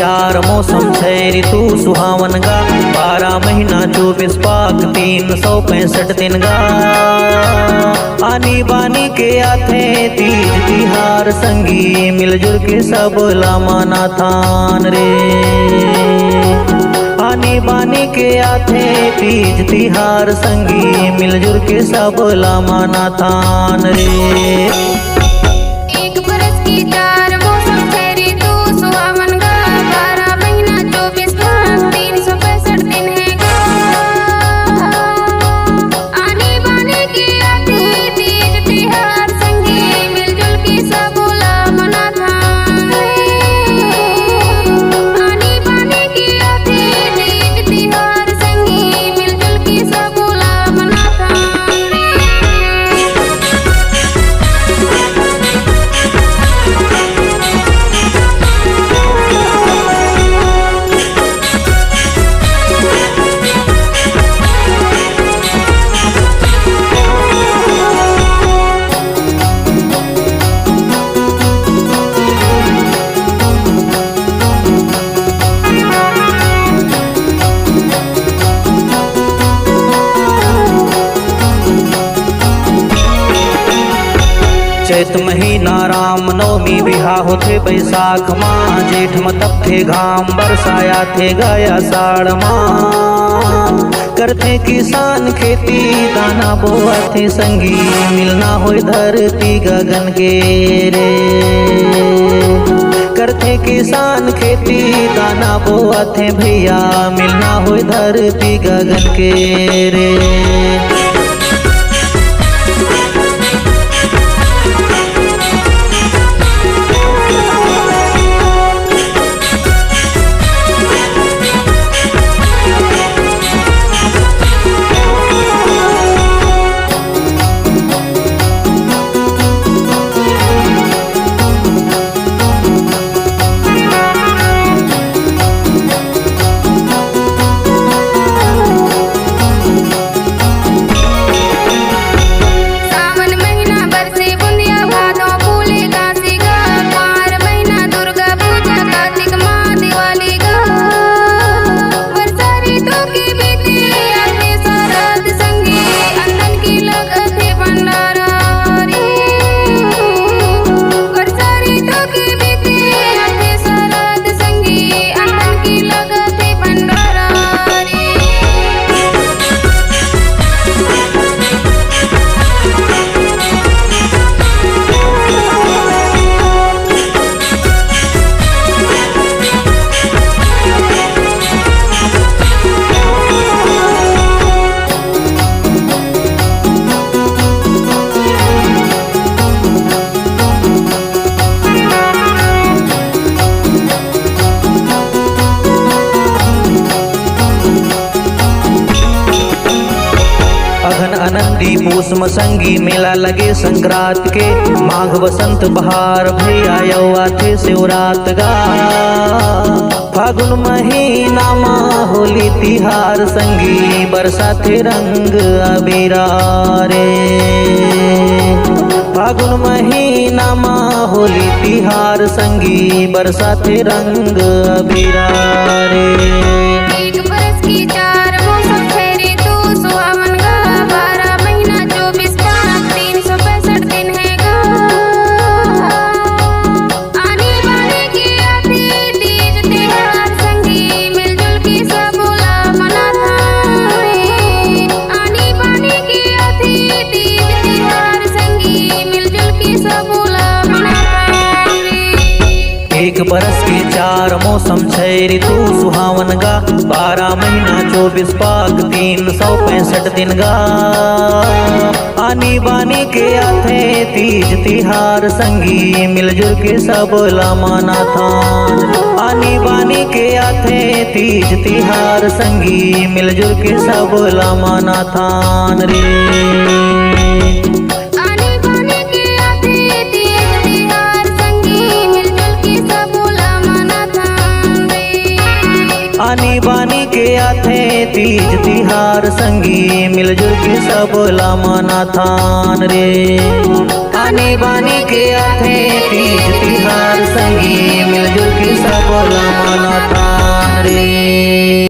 चार मौसम छै ऋतु सुहावन गा। 12 महीना 24 पाक 365 दिन गा। आनी बानी के आथे तीज तिहार संगी मिलजुल के सब लामाना थान रे। आनी बानी के आथे तीज तिहार संगी मिलजुल के सब लामाना थान रे। एक बरस की चार मौसम छै ऋतु सुहावन गा। 12 महीना 24 पाक 365 दिन है गा। आनी बानी के आथे तीज तिहार संगी मिलजुल के सब लामाना थान रे। आनी बानी के आथे तीज तिहार संगी मिलजुल के सब लामाना थान रे। चैत महीना राम नवमी बिहा होथे बैसाख माँ। जेठ में तपथे घाम बरसाया थे गया साढ़ माँ। करथे किसान खेती दाना बोआ थे संगी मिलना हो धरती गगन के रे। करथे किसान खेती दाना बोआ थे भैया मिलना हो धरती गगन के रे। आनंदी पूस मसंगी मेला लगे संक्रांत के। माघ बसंत बहार भैया यौआ थे शिवरात गा। फागुन महीना माँ होली तिहार संगी बरसा थे रंग अबीरा रे। फागुन महीना माँ होली तिहार संगी बरसा थे रंग अबीरा रे। एक बरस की चार मौसम छै ऋतु सुहावन गा। 12 महीना 24 पाक 365 दिन है गा। आनी बानी के आथे तीज तिहार संगी मिलजुल के सब लामाना थान रे। आनी बानी के आथे तीज तिहार संगी मिलजुल के सब लामाना थान रे। एक बरस के चार मौसम छै ऋतु सुहावन गा। 12 महीना 24 पाक 365 दिन गा। आनी बानी के आथे तीज तिहार संगी मिलजुल के सब लामाना थान। आनी बानी के आथे तीज तिहार संगी मिलजुल के सब लामाना थान रे। आनी बानी के आथे तीज तिहार संगी मिलजुल के सब लामाना थान रे। आनी बानी के के आथे तीज तिहार संगी मिलजुल के सब ला मना थान रे। आनी बानी के आथे तीज तिहार संगी मिलजुल के सब ला मना थान रे।